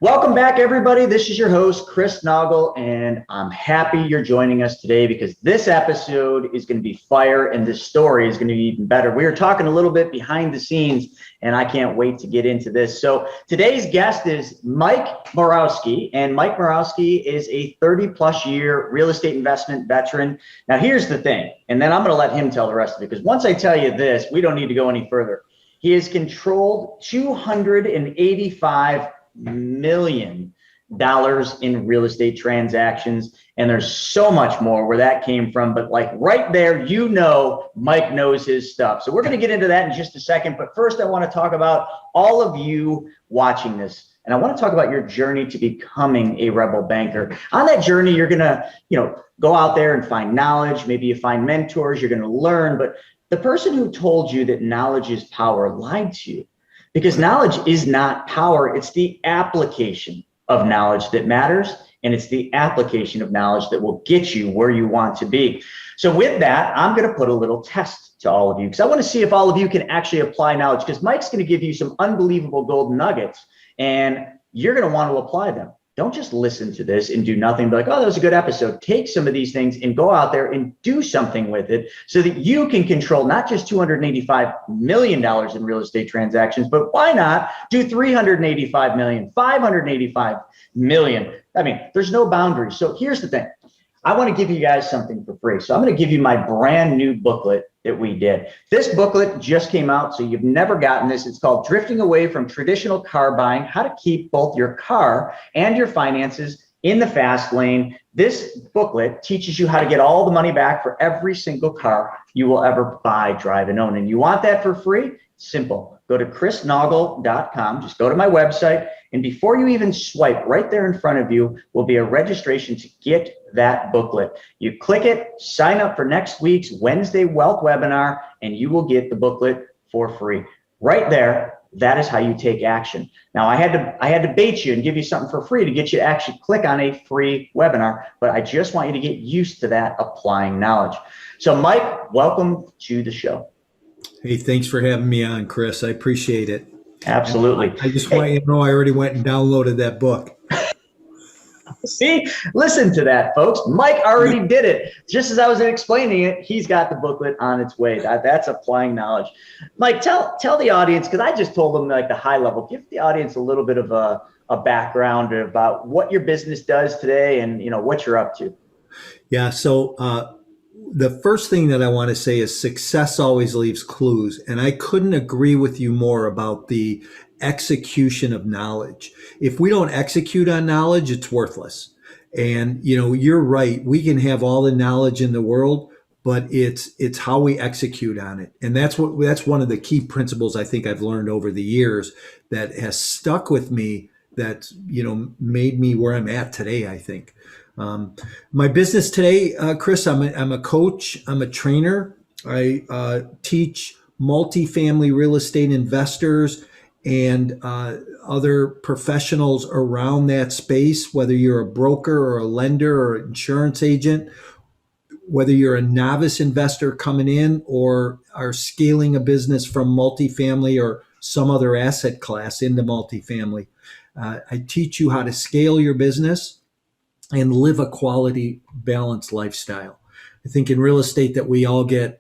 Welcome back, everybody. This is your host, Chris Noggle, and I'm happy you're joining us today because this episode is going to be fire and this story is going to be even better. We were talking a little bit behind the scenes, and I can't wait to get into this. So today's guest is Mike Morawski, and Mike Morawski is a 30-plus year real estate investment veteran. Now, here's the thing, and then I'm going to let him tell the rest of it, because once I tell you this, we don't need to go any further. He has controlled $285 million in real estate transactions, and there's so much more where that came from, but like right there, Mike knows his stuff. So we're going to get into that in just a second, but first I want to talk about all of you watching this, and I want to talk about your journey to becoming a rebel banker. On that journey, you're going to go out there and find knowledge. Maybe you find mentors, you're going to learn, but the person who told you that knowledge is power lied to you. Because knowledge is not power, it's the application of knowledge that matters, and it's the application of knowledge that will get you where you want to be. So with that, I'm going to put a little test to all of you, because I want to see if all of you can actually apply knowledge, because Mike's going to give you some unbelievable golden nuggets, and you're going to want to apply them. Don't just listen to this and do nothing, be like, oh, that was a good episode. Take some of these things and go out there and do something with it so that you can control not just $285 million in real estate transactions, but why not do 385 million, 585 million? I mean, there's no boundaries. So here's the thing. I want to give you guys something for free. So I'm going to give you my brand new booklet that we did. This booklet just came out, so you've never gotten this. It's called Drifting Away from Traditional Car Buying, How to Keep Both Your Car and Your Finances in the Fast Lane. This booklet teaches you how to get all the money back for every single car you will ever buy, drive, and own. And you want that for free? Simple. Go to chrisnoggle.com. Just go to my website. And before you even swipe, right there in front of you will be a registration to get that booklet. You click it, sign up for next week's Wednesday Wealth webinar, and you will get the booklet for free. Right there, that is how you take action. Now, I had to bait you and give you something for free to get you to actually click on a free webinar, but I just want you to get used to that applying knowledge. So, Mike, welcome to the show. Hey, thanks for having me on, Chris. I appreciate it. Absolutely. I just want you to know I already went and downloaded that book. See, listen to that, folks. Mike already did it. Just as I was explaining it, he's got the booklet on its way. That's applying knowledge. Mike, tell the audience, because I just told them like the high level. Give the audience a little bit of a background about what your business does today and what you're up to. Yeah. So the first thing that I want to say is success always leaves clues. And I couldn't agree with you more about the execution of knowledge. If we don't execute on knowledge, it's worthless. And, you're right. We can have all the knowledge in the world, but it's how we execute on it. And that's one of the key principles I think I've learned over the years that has stuck with me, that, made me where I'm at today, I think. My business today, Chris, I'm a coach. I'm a trainer. I teach multifamily real estate investors and other professionals around that space, whether you're a broker or a lender or an insurance agent, whether you're a novice investor coming in or are scaling a business from multifamily or some other asset class into multifamily. I teach you how to scale your business and live a quality, balanced lifestyle. I think in real estate that we all can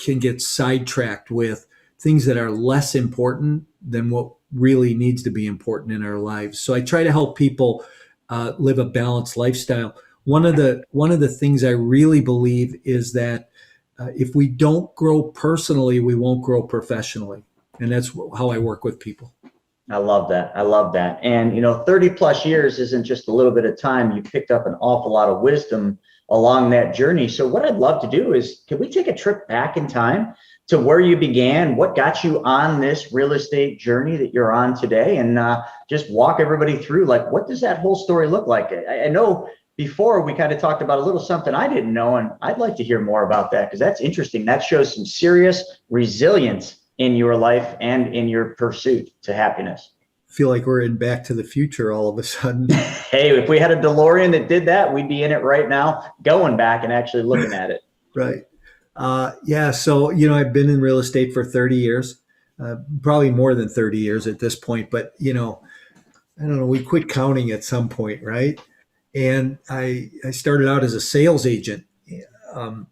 get sidetracked with things that are less important than what really needs to be important in our lives. So I try to help people live a balanced lifestyle. One of the things I really believe is that if we don't grow personally, we won't grow professionally, and that's how I work with people. I love that. And 30 plus years isn't just a little bit of time. You picked up an awful lot of wisdom along that journey. So what I'd love to do is, can we take a trip back in time to where you began? What got you on this real estate journey that you're on today? And just walk everybody through, like, what does that whole story look like? I know before we kind of talked about a little something I didn't know, and I'd like to hear more about that, because that's interesting. That shows some serious resilience in your life and in your pursuit to happiness. I feel like we're in Back to the Future all of a sudden. Hey, if we had a DeLorean that did that, we'd be in it right now, going back and actually looking at it. Right. Yeah. So, I've been in real estate for 30 years. probably more than 30 years at this point, but I don't know, we quit counting at some point, right? And I started out as a sales agent. Um,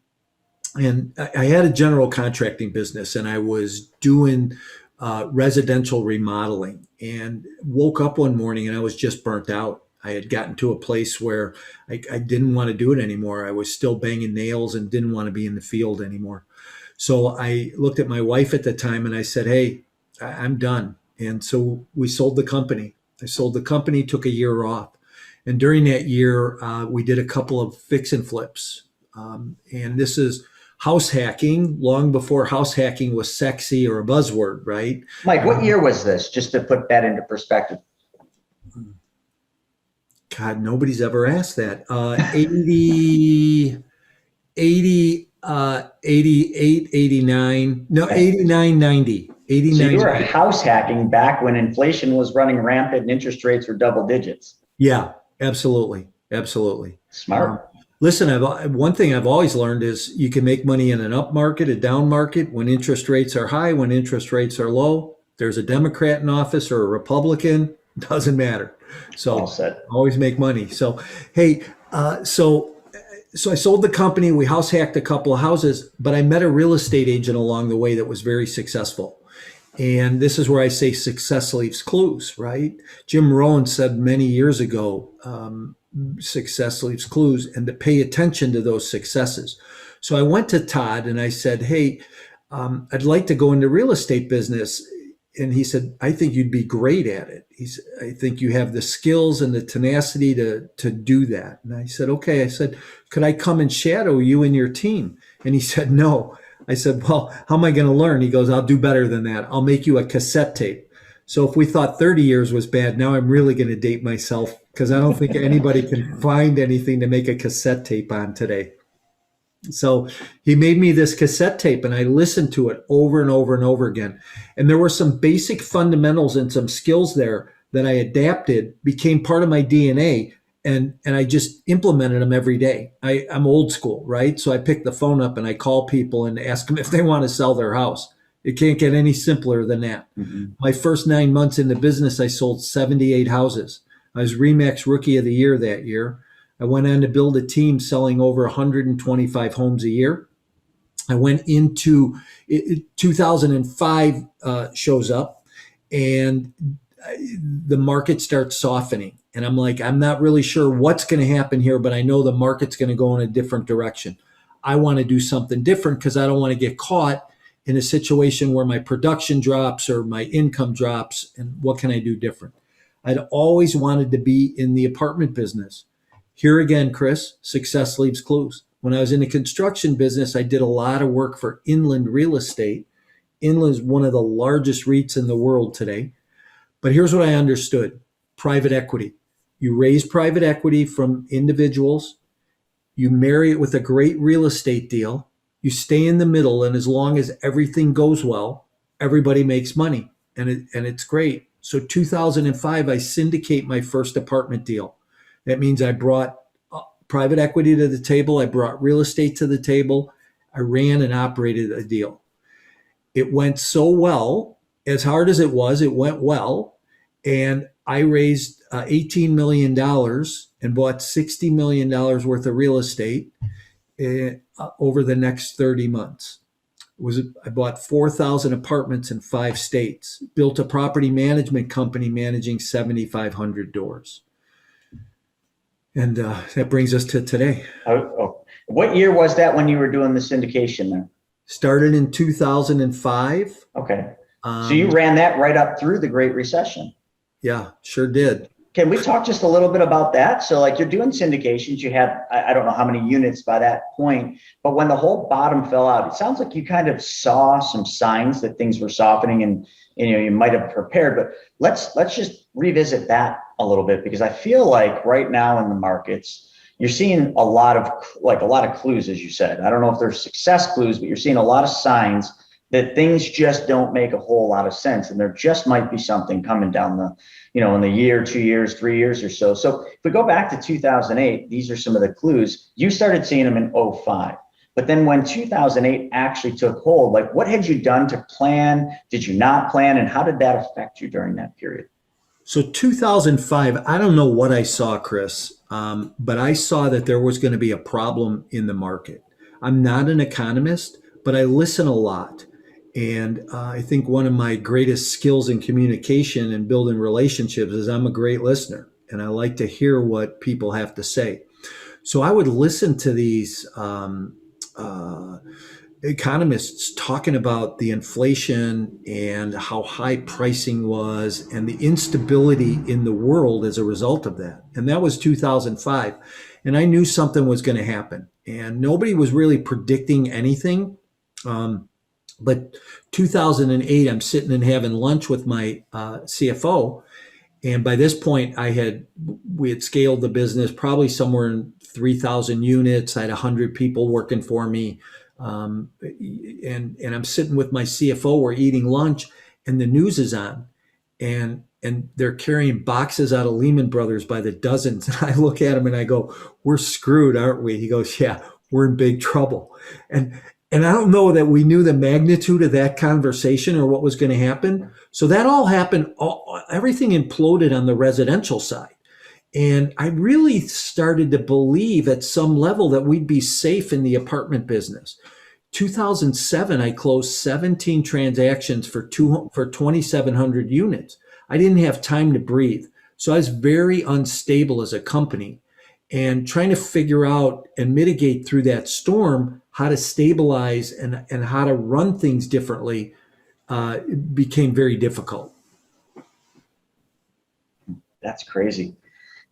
and I had a general contracting business, and I was doing residential remodeling, and woke up one morning and I was just burnt out. I had gotten to a place where I didn't want to do it anymore. I was still banging nails and didn't want to be in the field anymore. So I looked at my wife at the time and I said, "Hey, I'm done." And so we sold the company. I sold the company, took a year off. And during that year, we did a couple of fix and flips. And this is house hacking, long before house hacking was sexy or a buzzword, right? Mike, what year was this? Just to put that into perspective. God, nobody's ever asked that. 80, 88, 89, no, 89, 90. 89, So you were house hacking back when inflation was running rampant and interest rates were double digits. Yeah, absolutely. Absolutely. Smart. Listen, one thing I've always learned is you can make money in an up market, a down market, when interest rates are high, when interest rates are low. There's a Democrat in office or a Republican, doesn't matter. So Well said. always make money. So, hey, so I sold the company. We house hacked a couple of houses, but I met a real estate agent along the way that was very successful. And this is where I say success leaves clues, right? Jim Rohn said many years ago, success leaves clues, and to pay attention to those successes. So I went to Todd and I said, "Hey, I'd like to go into real estate business." And he said, "I think you'd be great at it. I think you have the skills and the tenacity to do that." And I said, "Okay." I said, "Could I come and shadow you and your team?" And he said, "No." I said, "Well, how am I going to learn?" He goes, "I'll do better than that. I'll make you a cassette tape." So if we thought 30 years was bad, now I'm really going to date myself, because I don't think anybody can find anything to make a cassette tape on today. So he made me this cassette tape, and I listened to it over and over and over again. And there were some basic fundamentals and some skills there that I adapted, became part of my DNA, and I just implemented them every day. I'm old school, right? So I pick the phone up and I call people and ask them if they want to sell their house. It can't get any simpler than that. Mm-hmm. My first 9 months in the business, I sold 78 houses. I was RE/MAX Rookie of the Year that year. I went on to build a team selling over 125 homes a year. I went into 2005 shows up, and the market starts softening. And I'm like, I'm not really sure what's going to happen here, but I know the market's going to go in a different direction. I want to do something different because I don't want to get caught in a situation where my production drops or my income drops. And what can I do different? I'd always wanted to be in the apartment business. Here again, Chris, success leaves clues. When I was in the construction business, I did a lot of work for Inland Real Estate. Inland is one of the largest REITs in the world today. But here's what I understood: private equity. You raise private equity from individuals, you marry it with a great real estate deal, you stay in the middle, and as long as everything goes well, everybody makes money, and it's great. So 2005, I syndicate my first apartment deal. That means I brought private equity to the table, I brought real estate to the table, I ran and operated a deal. It went so well. As hard as it went well. And I raised $18 million and bought $60 million worth of real estate over the next 30 months. I bought 4,000 apartments in 5 states, built a property management company managing 7,500 doors. And that brings us to today. What year was that when you were doing the syndication there? Started in 2005. Okay. So you ran that right up through the Great Recession. Yeah, sure did. Can we talk just a little bit about that? So like you're doing syndications, you had, I don't know how many units by that point, but when the whole bottom fell out, it sounds like you kind of saw some signs that things were softening, and you might have prepared, but let's just revisit that a little bit, because I feel like right now in the markets, you're seeing a lot of clues, as you said. I don't know if they're success clues, but you're seeing a lot of signs that things just don't make a whole lot of sense. And there just might be something coming down the, in the year, 2 years, 3 years or so. So if we go back to 2008, these are some of the clues. You started seeing them in 2005. But then when 2008 actually took hold, like what had you done to plan? Did you not plan? And how did that affect you during that period? So 2005, I don't know what I saw, Chris, but I saw that there was going to be a problem in the market. I'm not an economist, but I listen a lot. And I think one of my greatest skills in communication and building relationships is I'm a great listener, and I like to hear what people have to say. So I would listen to these uh, economists talking about the inflation and how high pricing was and the instability in the world as a result of that. And that was 2005. And I knew something was going to happen. And nobody was really predicting anything. But 2008, I'm sitting and having lunch with my CFO. And by this point, we had scaled the business probably somewhere in 3,000 units. I had 100 people working for me. And I'm sitting with my CFO, we're eating lunch, and the news is on, and they're carrying boxes out of Lehman Brothers by the dozens. And I look at him and I go, "We're screwed, aren't we?" He goes, "Yeah, we're in big trouble." And I don't know that we knew the magnitude of that conversation or what was going to happen. So that all happened. Everything imploded on the residential side. And I really started to believe at some level that we'd be safe in the apartment business. 2007, I closed 17 transactions for 2,700 units. I didn't have time to breathe. So I was very unstable as a company and trying to figure out and mitigate through that storm how to stabilize and how to run things differently became very difficult. That's crazy.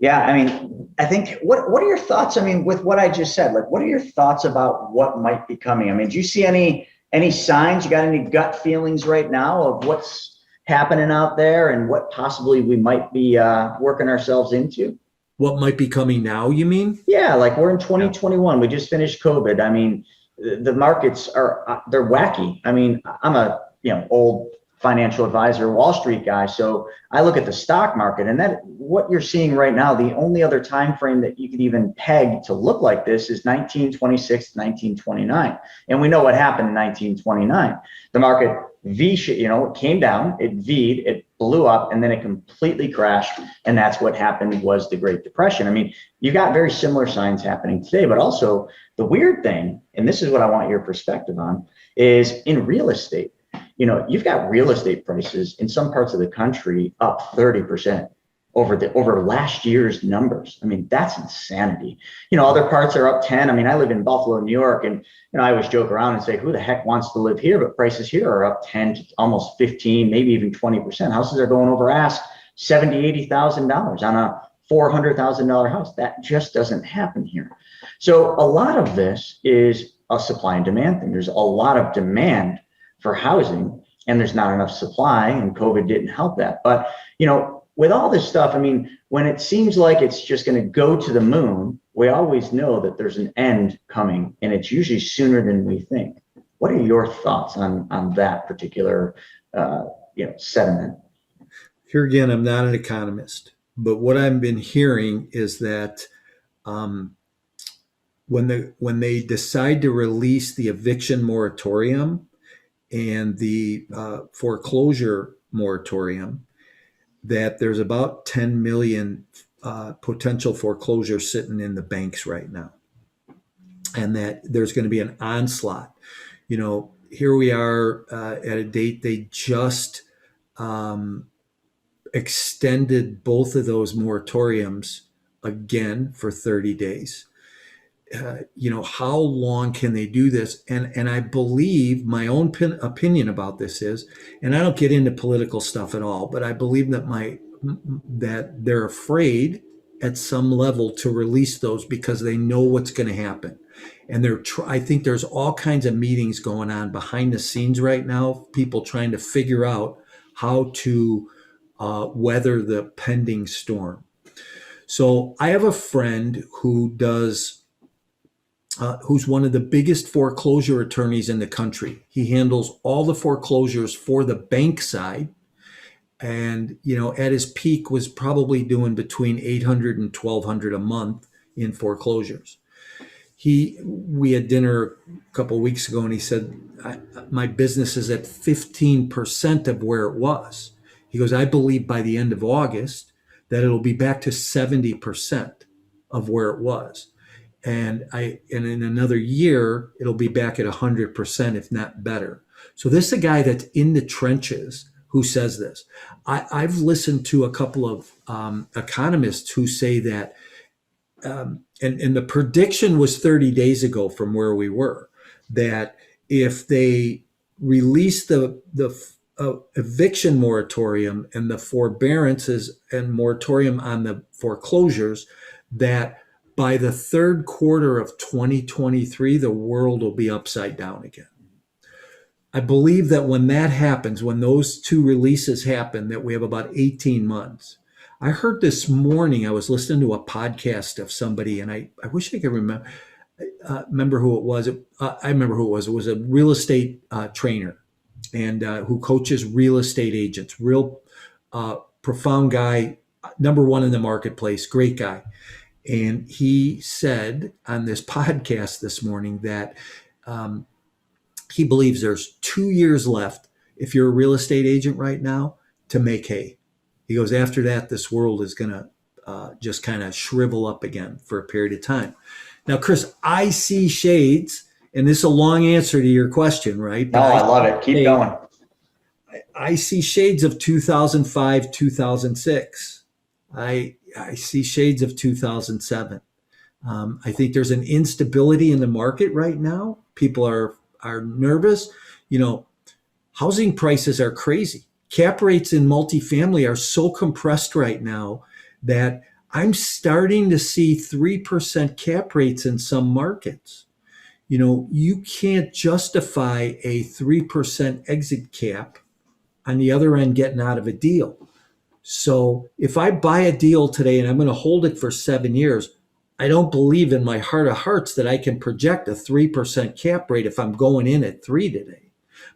Yeah, I mean, I think what are your thoughts? I mean, with what I just said, like, what are your thoughts about what might be coming? I mean, do you see any signs? You got any gut feelings right now of what's happening out there and what possibly we might be working ourselves into? What might be coming now, you mean? Yeah, like we're in 2021. We just finished COVID. I mean, the markets are they're wacky. I mean, I'm a old financial advisor, Wall Street guy. So I look at the stock market, and that what you're seeing right now, the only other time frame that you could even peg to look like this is 1926 to 1929. And we know what happened in 1929. The market it came down, it V'd, it blew up, and then it completely crashed. And that's what happened was the Great Depression. I mean, you got very similar signs happening today, but also the weird thing, and this is what I want your perspective on, is in real estate. You've got real estate prices in some parts of the country up 30% over last year's numbers. I mean, that's insanity. Other parts are up 10. I mean, I live in Buffalo, New York, and I always joke around and say, who the heck wants to live here? But prices here are up 10 to almost 15, maybe even 20%. Houses are going over ask $70,000, $80,000 on a $400,000 house. That just doesn't happen here. So a lot of this is a supply and demand thing. There's a lot of demand for housing and there's not enough supply, and COVID didn't help that. But, with all this stuff, I mean, when it seems like it's just going to go to the moon, we always know that there's an end coming, and it's usually sooner than we think. What are your thoughts on that particular, sentiment? Here again, I'm not an economist, but what I've been hearing is that when they decide to release the eviction moratorium and the foreclosure moratorium, that there's about 10 million potential foreclosures sitting in the banks right now, and that there's going to be an onslaught. Here we are at a date they just extended both of those moratoriums again for 30 days. How long can they do this? And I believe my own opinion about this is, and I don't get into political stuff at all, but I believe that they're afraid at some level to release those because they know what's going to happen. And I think there's all kinds of meetings going on behind the scenes right now, people trying to figure out how to weather the pending storm. So I have a friend who's one of the biggest foreclosure attorneys in the country. He handles all the foreclosures for the bank side. And, at his peak was probably doing between 800 and 1,200 a month in foreclosures. we had dinner a couple of weeks ago, and he said, my business is at 15% of where it was. He goes, I believe by the end of August that it'll be back to 70% of where it was. And in another year, it'll be back at 100%, if not better. So this is a guy that's in the trenches who says this. I've listened to a couple of economists who say that, and the prediction was 30 days ago from where we were, that if they release the eviction moratorium and the forbearances and moratorium on the foreclosures, that by the third quarter of 2023, the world will be upside down again. I believe that when that happens, when those two releases happen, that we have about 18 months. I heard this morning, I was listening to a podcast of somebody, and I wish I could remember who it was. I remember who it was. It was a real estate trainer and who coaches real estate agents. Real profound guy, number one in the marketplace, great guy. And he said on this podcast this morning that he believes there's 2 years left, if you're a real estate agent right now, to make hay. He goes, after that, this world is going to just kind of shrivel up again for a period of time. Now, Chris, I see shades, and this is a long answer to your question, right? No, I love it. Keep going. I see shades of 2005, 2006. I see shades of 2007. I think there's an instability in the market right now. People are nervous. Housing prices are crazy. Cap rates in multifamily are so compressed right now that I'm starting to see 3% cap rates in some markets. You can't justify a 3% exit cap on the other end getting out of a deal. So if I buy a deal today and I'm going to hold it for 7 years, I don't believe in my heart of hearts that I can project a 3% cap rate if I'm going in at 3 today.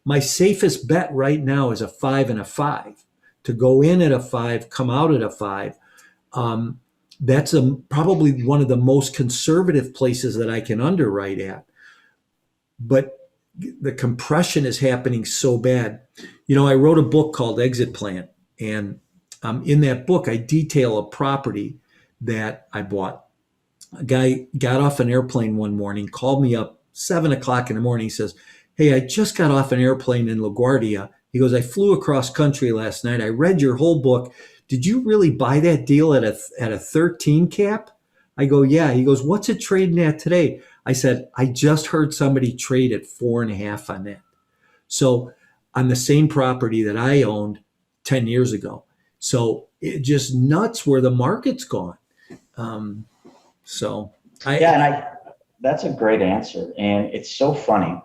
My safest bet right now is a 5 and a 5. To go in at a 5, come out at a 5. That's probably one of the most conservative places that I can underwrite at. But the compression is happening so bad. I wrote a book called Exit Plan. And in that book, I detail a property that I bought. A guy got off an airplane one morning, called me up 7 o'clock in the morning. He says, hey, I just got off an airplane in LaGuardia. He goes, I flew across country last night. I read your whole book. Did you really buy that deal at a 13 cap? I go, yeah. He goes, what's it trading at today? I said, I just heard somebody trade at 4.5 on that. So on the same property that I owned 10 years ago. So it just nuts where the market's gone. That's a great answer. And it's so funny.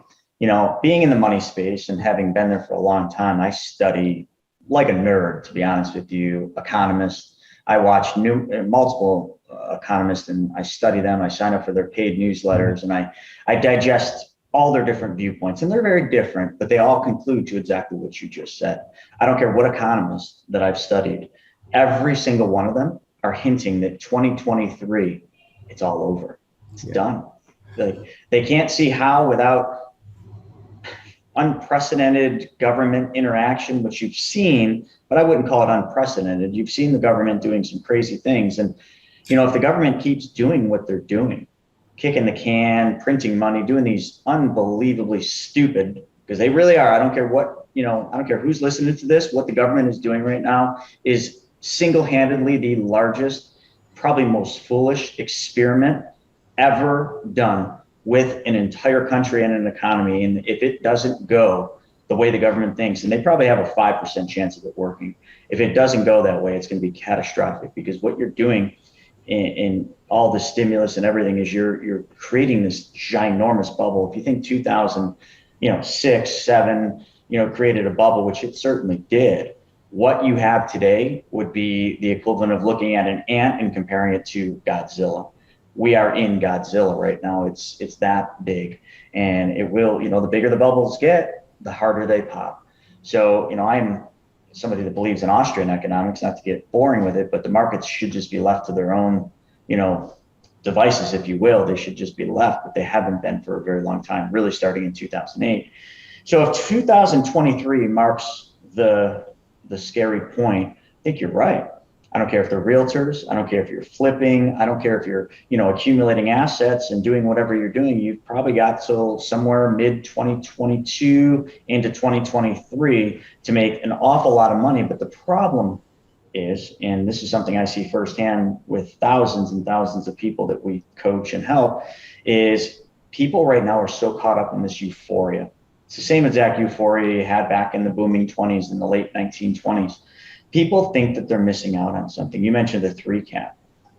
Being in the money space and having been there for a long time, I study like a nerd, to be honest with you, economists. I watch multiple economists and I study them. I sign up for their paid newsletters and I digest all their different viewpoints, and they're very different, but they all conclude to exactly what you just said. I don't care what economist that I've studied, every single one of them are hinting that 2023, it's all over. It's done. They can't see how without unprecedented government interaction, which you've seen, but I wouldn't call it unprecedented. You've seen the government doing some crazy things. And, if the government keeps doing what they're doing, kicking the can, printing money, doing these unbelievably stupid, because they really are. I don't care what, I don't care who's listening to this, what the government is doing right now is single-handedly the largest, probably most foolish experiment ever done with an entire country and an economy. And if it doesn't go the way the government thinks, and they probably have a 5% chance of it working, if it doesn't go that way, it's going to be catastrophic, because what you're doing in all the stimulus and everything is you're creating this ginormous bubble. If you think 2006, 7, created a bubble, which it certainly did, what you have today would be the equivalent of looking at an ant and comparing it to Godzilla. We are in Godzilla right now. It's that big, and it will, the bigger the bubbles get, the harder they pop. So, I'm somebody that believes in Austrian economics, not to get boring with it, but the markets should just be left to their own devices, if you will. They should just be left, but they haven't been for a very long time, really starting in 2008. So if 2023 marks the scary point, I think you're right. I don't care if they're realtors. I don't care if you're flipping. I don't care if you're, accumulating assets and doing whatever you're doing. You've probably got till somewhere mid 2022 into 2023 to make an awful lot of money. But the problem is, and this is something I see firsthand with thousands and thousands of people that we coach and help, is people right now are so caught up in this euphoria. It's the same exact euphoria you had back in the booming 20s and the late 1920s. People think that they're missing out on something. You mentioned the 3 cap.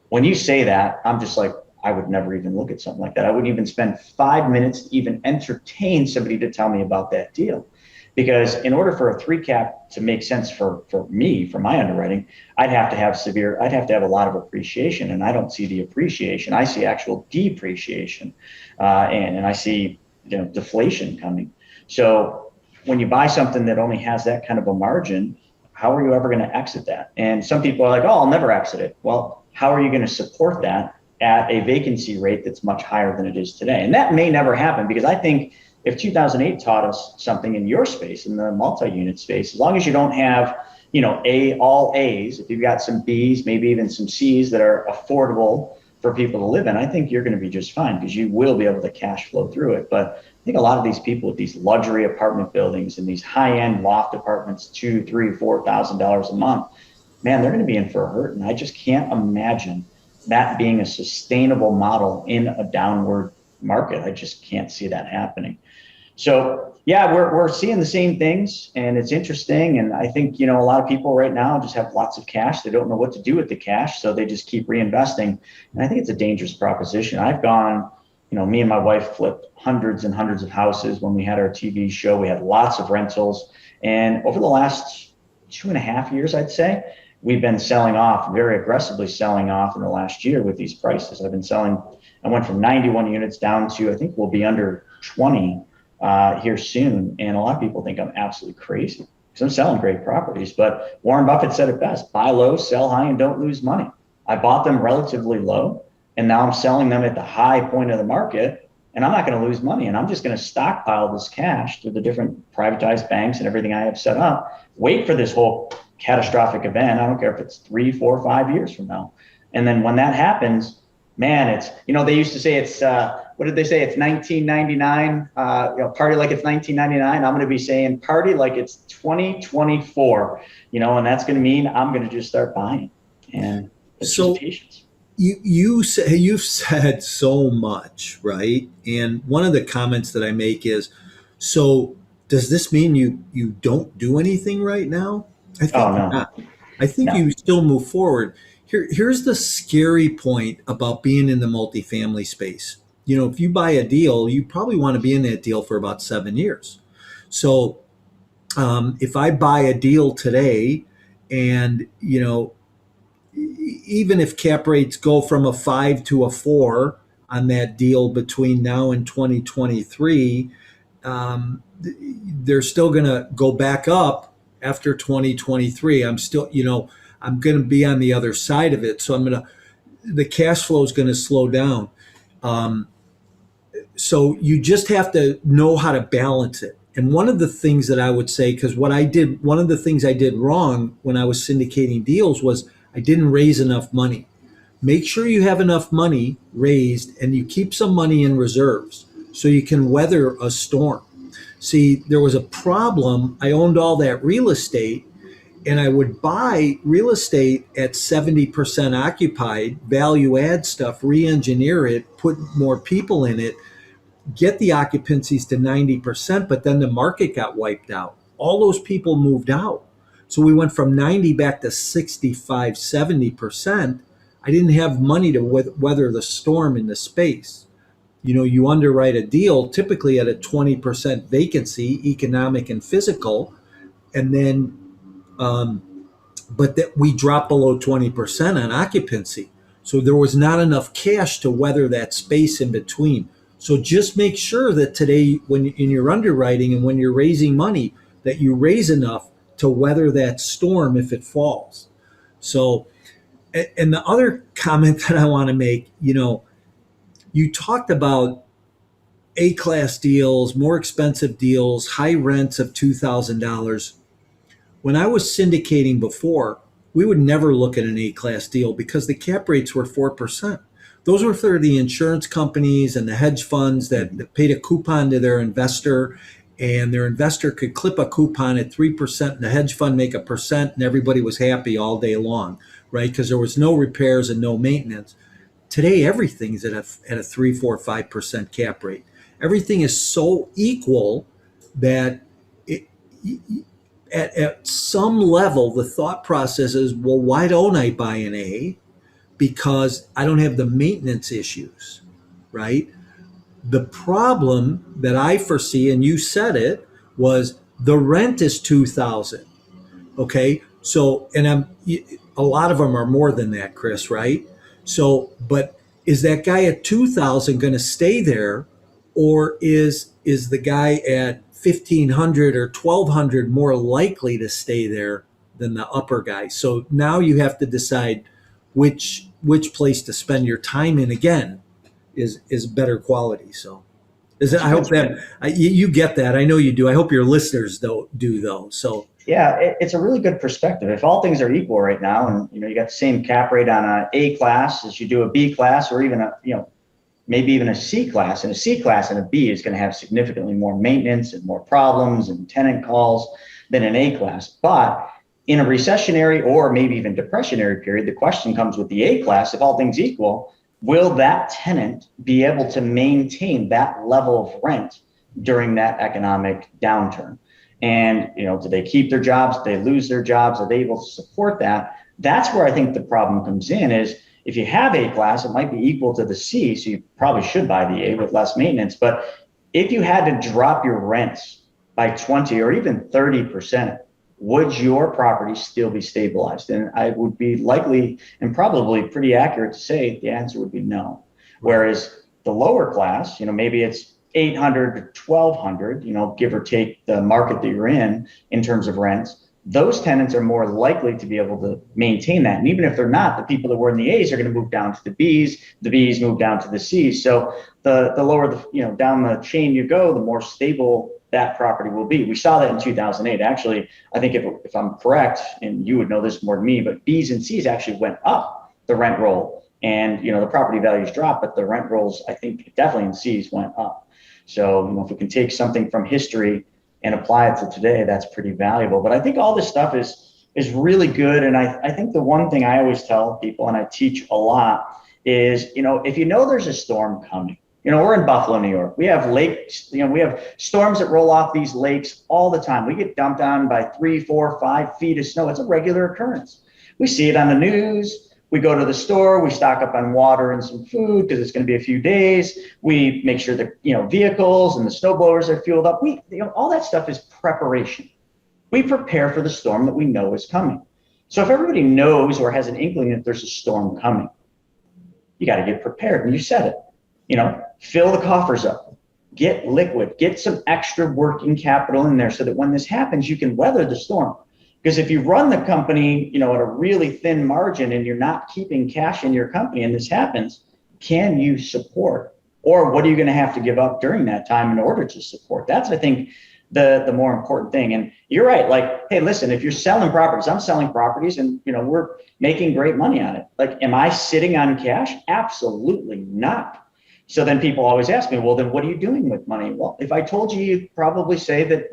When you say that, I'm just like, I would never even look at something like that. I wouldn't even spend 5 minutes to even entertain somebody to tell me about that deal. Because in order for a 3 cap to make sense for me, for my underwriting, I'd have to have a lot of appreciation, and I don't see the appreciation. I see actual depreciation, and I see deflation coming. So when you buy something that only has that kind of a margin, how are you ever going to exit that? And some people are like, oh, I'll never exit it. Well, how are you going to support that at a vacancy rate that's much higher than it is today? And that may never happen, because I think if 2008 taught us something in your space, in the multi-unit space, as long as you don't have, all A's, if you've got some B's, maybe even some C's that are affordable for people to live in, I think you're going to be just fine, because you will be able to cash flow through it. But I think a lot of these people with these luxury apartment buildings and these high-end loft apartments, $2,000, $3,000, $4,000 a month, man, they're going to be in for a hurt. And I just can't imagine that being a sustainable model in a downward market. I just can't see that happening. So yeah, we're seeing the same things, and it's interesting. And I think, a lot of people right now just have lots of cash. They don't know what to do with the cash, so they just keep reinvesting. And I think it's a dangerous proposition. I've gone, me and my wife flipped hundreds and hundreds of houses when we had our TV show. We had lots of rentals. And over the last 2.5 years, I'd say, we've been selling off, very aggressively selling off in the last year with these prices. I went from 91 units down to, I think we'll be under 20 here soon. And a lot of people think I'm absolutely crazy because I'm selling great properties. But Warren Buffett said it best: buy low, sell high, and don't lose money. I bought them relatively low, and now I'm selling them at the high point of the market, and I'm not going to lose money. And I'm just going to stockpile this cash through the different privatized banks and everything I have set up, wait for this whole catastrophic event. I don't care if it's 3, 4, 5 years from now. And then when that happens, man, it's, they used to say it's, what did they say? It's 1999, party like it's 1999. I'm going to be saying party like it's 2024, and that's going to mean I'm going to just start buying. And it's just patience. You've said so much, right? And one of the comments that I make is, so does this mean you don't do anything right now? I think not. I think you still move forward. Here's the scary point about being in the multifamily space. If you buy a deal, you probably want to be in that deal for about 7 years. So if I buy a deal today, and even if cap rates go from a 5 to a 4 on that deal between now and 2023, they're still going to go back up after 2023. I'm still, I'm going to be on the other side of it. So the cash flow is going to slow down. So you just have to know how to balance it. And one of the things that I would say, because one of the things I did wrong when I was syndicating deals was I didn't raise enough money. Make sure you have enough money raised and you keep some money in reserves so you can weather a storm. See, there was a problem. I owned all that real estate, and I would buy real estate at 70% occupied, value add stuff, re-engineer it, put more people in it, get the occupancies to 90%, but then the market got wiped out. All those people moved out. So we went from 90 back to 65, 70%. I didn't have money to weather the storm in the space. You underwrite a deal typically at a 20% vacancy, economic and physical, and then, but that we dropped below 20% on occupancy. So there was not enough cash to weather that space in between. So just make sure that today, when in your underwriting and when you're raising money, that you raise enough to weather that storm if it falls. So, and the other comment that I want to make, You talked about A-class deals, more expensive deals, high rents of $2,000. When I was syndicating before, we would never look at an A-class deal because the cap rates were 4%. Those were for the insurance companies and the hedge funds that paid a coupon to their investor, and their investor could clip a coupon at 3% and the hedge fund make 1%, and everybody was happy all day long, right? Because there was no repairs and no maintenance. Today, everything's at a 3, 4, 5% cap rate. Everything is so equal that it, at some level, the thought process is, well, why don't I buy an A? Because I don't have the maintenance issues, right? The problem that I foresee, and you said it, was the rent is 2,000. Okay, so a lot of them are more than that, Chris, right? So, but is that guy at 2,000 going to stay there, or is the guy at 1,500 or 1,200 more likely to stay there than the upper guy? So now you have to decide which place to spend your time in. Again, is better quality. So is it, I hope that you get that. I know you do. I hope your listeners do though. So Yeah, it's a really good perspective. If all things are equal right now, and you got the same cap rate on a A class as you do a B class, or even maybe even a C class, and a C class and a B is going to have significantly more maintenance and more problems and tenant calls than an A class. But in a recessionary or maybe even depressionary period, the question comes with the A class: if all things equal, will that tenant be able to maintain that level of rent during that economic downturn? And, do they keep their jobs? Do they lose their jobs? Are they able to support that? That's where I think the problem comes in is if you have A class, it might be equal to the C. So you probably should buy the A with less maintenance. But if you had to drop your rents by 20 or even 30%, would your property still be stabilized? And I would be likely and probably pretty accurate to say the answer would be no. Whereas the lower class, maybe it's 800 to 1,200, give or take the market that you're in terms of rents, those tenants are more likely to be able to maintain that. And even if they're not, the people that were in the A's are going to move down to the B's move down to the C's. So the lower down the chain you go, the more stable that property will be. We saw that in 2008. Actually, I think if I'm correct, and you would know this more than me, but B's and C's actually went up the rent roll, and the property values dropped, but the rent rolls, I think definitely in C's went up. So if we can take something from history and apply it to today, that's pretty valuable. But I think all this stuff is really good. And I think the one thing I always tell people, and I teach a lot, is, if there's a storm coming, we're in Buffalo, New York. We have lakes, we have storms that roll off these lakes all the time. We get dumped on by 3, 4, 5 feet of snow. It's a regular occurrence. We see it on the news. We go to the store, we stock up on water and some food because it's going to be a few days. We make sure the vehicles and the snow blowers are fueled up. All that stuff is preparation. We prepare for the storm that we know is coming. So if everybody knows or has an inkling that there's a storm coming, you got to get prepared. And you said it, fill the coffers up, get liquid, get some extra working capital in there so that when this happens, you can weather the storm. Because if you run the company, at a really thin margin and you're not keeping cash in your company and this happens, can you support? Or what are you going to have to give up during that time in order to support? That's, I think, the more important thing. And you're right. Like, hey, listen, if you're selling properties, I'm selling properties and, we're making great money on it. Like, am I sitting on cash? Absolutely not. So then people always ask me, well, then what are you doing with money? Well, if I told you, you'd probably say that,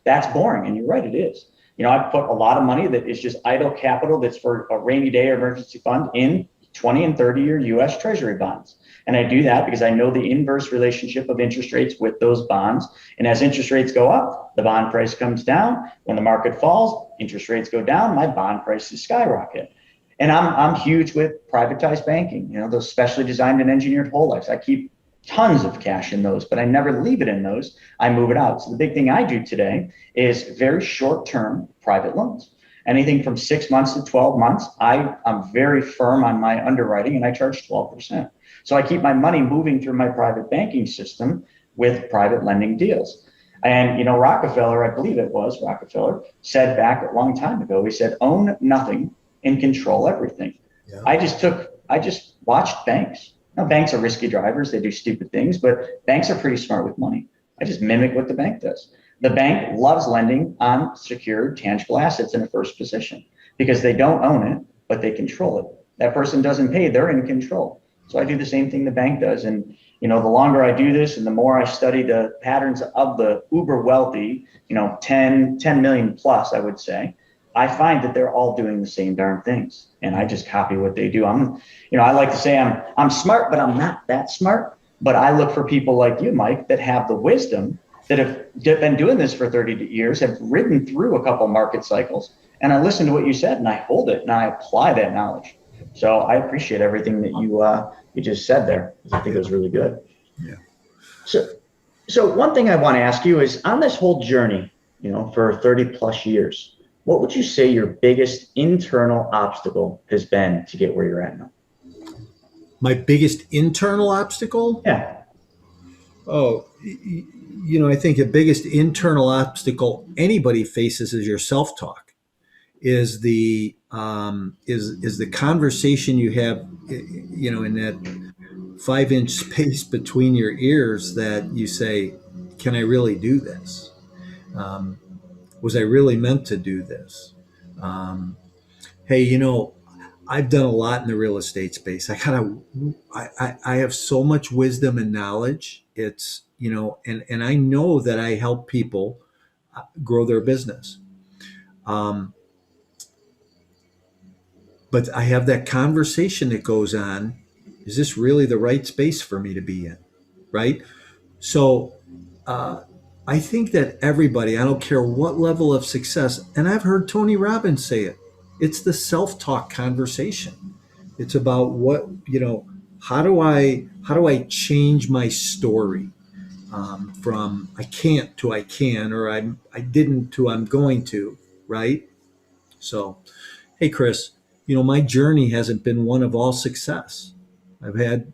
that's boring. And you're right, it is. I've put a lot of money that is just idle capital that's for a rainy day or emergency fund in 20 and 30-year U.S. Treasury bonds. And I do that because I know the inverse relationship of interest rates with those bonds. And as interest rates go up, the bond price comes down. When the market falls, interest rates go down, my bond prices skyrocket. And I'm huge with privatized banking, those specially designed and engineered whole lives. I keep tons of cash in those, but I never leave it in those. I move it out. So the big thing I do today is very short-term private loans. Anything from 6 months to 12 months. I'm very firm on my underwriting and I charge 12%. So I keep my money moving through my private banking system with private lending deals. And, Rockefeller, I believe it was Rockefeller, said back a long time ago, he said, own nothing and control everything. Yeah. I just watched banks. Now, banks are risky drivers. They do stupid things, but banks are pretty smart with money. I just mimic what the bank does. The bank loves lending on secured, tangible assets in a first position because they don't own it, but they control it. That person doesn't pay, they're in control. So I do the same thing the bank does. And, the longer I do this and the more I study the patterns of the uber wealthy, 10 million plus, I would say, I find that they're all doing the same darn things. And I just copy what they do. I like to say I'm smart, but I'm not that smart. But I look for people like you, Mike, that have the wisdom, that have been doing this for 30 years, have ridden through a couple market cycles. And I listen to what you said and I hold it and I apply that knowledge. So I appreciate everything that you just said there. I think it was really good. Yeah. So one thing I want to ask you is on this whole journey, for 30 plus years, what would you say your biggest internal obstacle has been to get where you're at now? My biggest internal obstacle? Yeah. Oh, I think the biggest internal obstacle anybody faces is your self-talk. Is the conversation you have, in that 5-inch space between your ears that you say, "Can I really do this? Was I really meant to do this? Hey, I've done a lot in the real estate space. I have so much wisdom and knowledge. It's, and I know that I help people grow their business. But I have that conversation that goes on. Is this really the right space for me to be in? Right? So I think that everybody, I don't care what level of success, and I've heard Tony Robbins say it, it's the self-talk conversation. It's about how do I change my story from I can't to I can, or I didn't to I'm going to, right? So, hey, Chris, my journey hasn't been one of all success. I've had,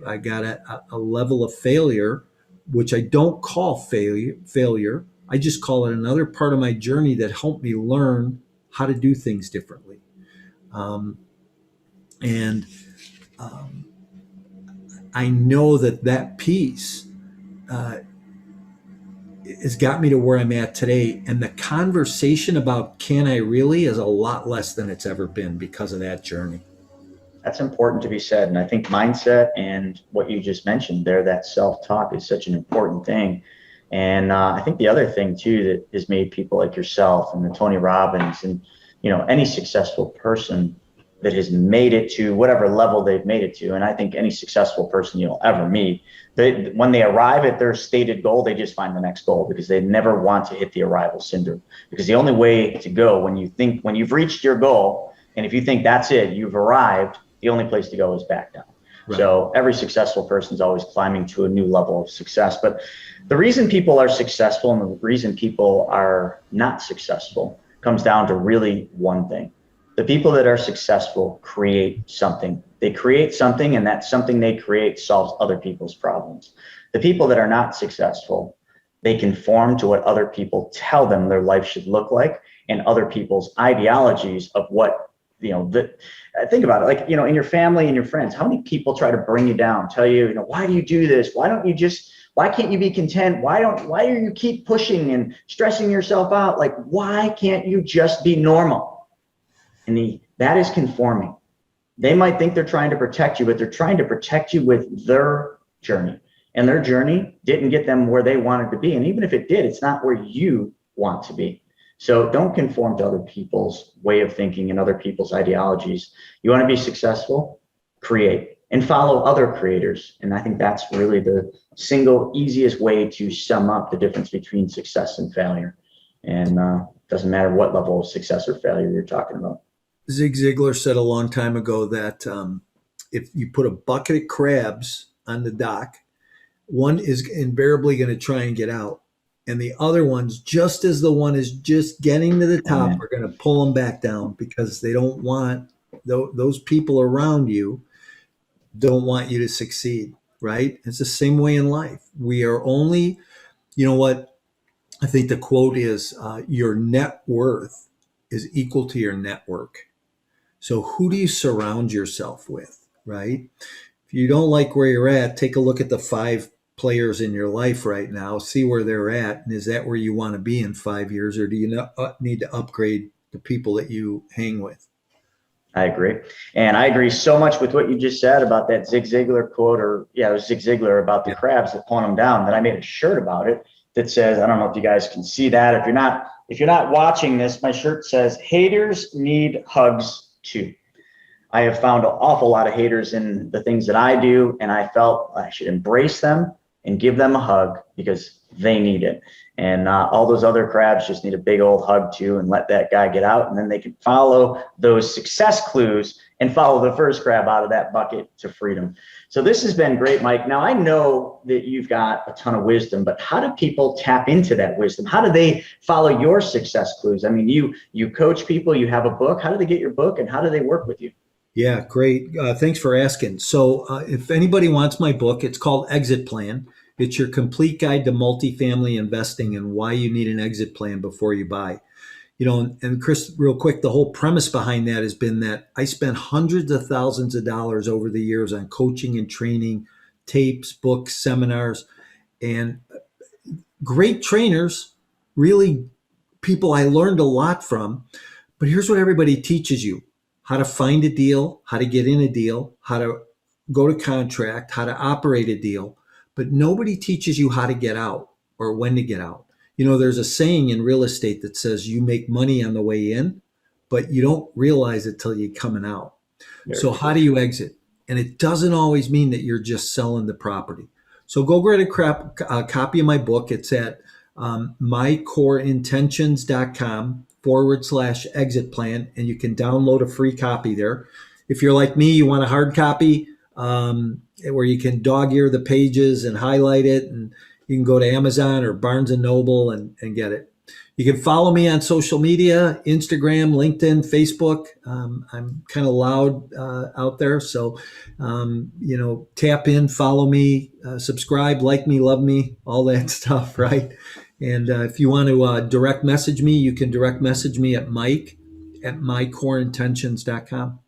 I got a level of failure, which I don't call failure. I just call it another part of my journey that helped me learn how to do things differently. And I know that piece has got me to where I'm at today. And the conversation about can I really is a lot less than it's ever been because of that journey. That's important to be said. And I think mindset and what you just mentioned there, that self-talk is such an important thing. And I think the other thing too that has made people like yourself and the Tony Robbins and, any successful person that has made it to whatever level they've made it to. And I think any successful person you'll ever meet, when they arrive at their stated goal, they just find the next goal because they never want to hit the arrival syndrome. Because the only way to go when you've reached your goal, and if you think that's it, you've arrived, the only place to go is back down. Right. So every successful person is always climbing to a new level of success. But the reason people are successful and the reason people are not successful comes down to really one thing. The people that are successful create something. They create something, and that something they create solves other people's problems. The people that are not successful, they conform to what other people tell them their life should look like and other people's ideologies of what, think about it, like, in your family and your friends, how many people try to bring you down, tell you, why do you do this? Why can't you be content? Why do you keep pushing and stressing yourself out? Like, why can't you just be normal? And that is conforming. They might think they're trying to protect you, but they're trying to protect you with their journey. And their journey didn't get them where they wanted to be. And even if it did, it's not where you want to be. So don't conform to other people's way of thinking and other people's ideologies. You want to be successful? Create and follow other creators. And I think that's really the single easiest way to sum up the difference between success and failure. And doesn't matter what level of success or failure you're talking about. Zig Ziglar said a long time ago that if you put a bucket of crabs on the dock, one is invariably going to try and get out. And the other ones, just as the one is just getting to the top, are going to pull them back down because they don't want, those people around you don't want you to succeed, right? It's the same way in life. We are only, what I think the quote is, your net worth is equal to your network. So who do you surround yourself with, right? if you don't like where you're at, take a look at the 5 players in your life right now, see where they're at, and is that where you want to be in 5 years, or do you need to upgrade the people that you hang with? I agree. And I agree so much with what you just said about that Zig Ziglar quote, or yeah, it was Zig Ziglar about the Yeah. crabs that pulling them down, that I made a shirt about it that says, I don't know if you guys can see that. If you're not watching this, my shirt says, haters need hugs too. I have found an awful lot of haters in the things that I do, and I felt I should embrace them and give them a hug because they need it. And all those other crabs just need a big old hug too, and let that guy get out, and then they can follow those success clues and follow the first crab out of that bucket to freedom. So this has been great, Mike. Now I know that you've got a ton of wisdom, but how do people tap into that wisdom? How do they follow your success clues? I mean, you coach people, you have a book. How do they get your book, and how do they work with you? Yeah, great. Thanks for asking. So, if anybody wants my book, it's called Exit Plan. It's your complete guide to multifamily investing and why you need an exit plan before you buy. And Chris, real quick, the whole premise behind that has been that I spent hundreds of thousands of dollars over the years on coaching and training, tapes, books, seminars, and great trainers, really people I learned a lot from. But here's what everybody teaches you: how to find a deal, how to get in a deal, how to go to contract, how to operate a deal. But nobody teaches you how to get out or when to get out. There's a saying in real estate that says you make money on the way in, but you don't realize it till you're coming out. So how do you exit? And it doesn't always mean that you're just selling the property. So go get a copy of my book. It's at mycoreintentions.com/exit plan, and you can download a free copy there. If you're like me, you want a hard copy where you can dog ear the pages and highlight it, and you can go to Amazon or Barnes and Noble and get it. You can follow me on social media: Instagram, LinkedIn, Facebook. I'm kind of loud out there. So, tap in, follow me, subscribe, like me, love me, all that stuff, right? And if you want to direct message me, you can direct message me at mike@mycoreintentions.com.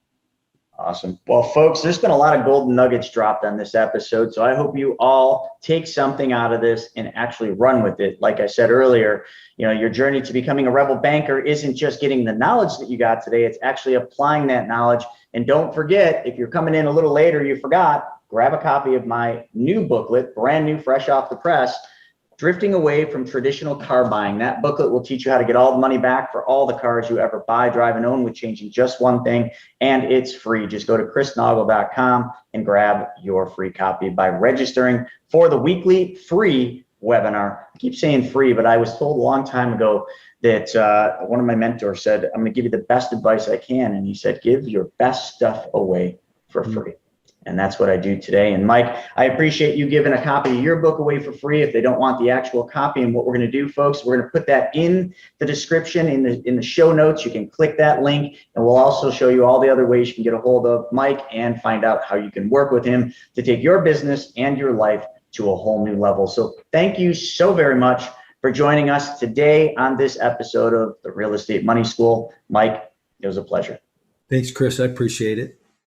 Awesome. Well, folks, there's been a lot of golden nuggets dropped on this episode. So I hope you all take something out of this and actually run with it. Like I said earlier, your journey to becoming a rebel banker isn't just getting the knowledge that you got today. It's actually applying that knowledge. And don't forget, if you're coming in a little later, you forgot, grab a copy of my new booklet, brand new, fresh off the press, Drifting Away from Traditional Car Buying. That booklet will teach you how to get all the money back for all the cars you ever buy, drive, and own with changing just one thing, and it's free. Just go to chrisnoggle.com and grab your free copy by registering for the weekly free webinar. I keep saying free, but I was told a long time ago that one of my mentors said, I'm going to give you the best advice I can, and he said, give your best stuff away for free. And that's what I do today. And Mike, I appreciate you giving a copy of your book away for free if they don't want the actual copy. And what we're going to do, folks, we're going to put that in the description, in the show notes. You can click that link, and we'll also show you all the other ways you can get a hold of Mike and find out how you can work with him to take your business and your life to a whole new level. So thank you so very much for joining us today on this episode of the Real Estate Money School. Mike, it was a pleasure. Thanks, Chris. I appreciate it.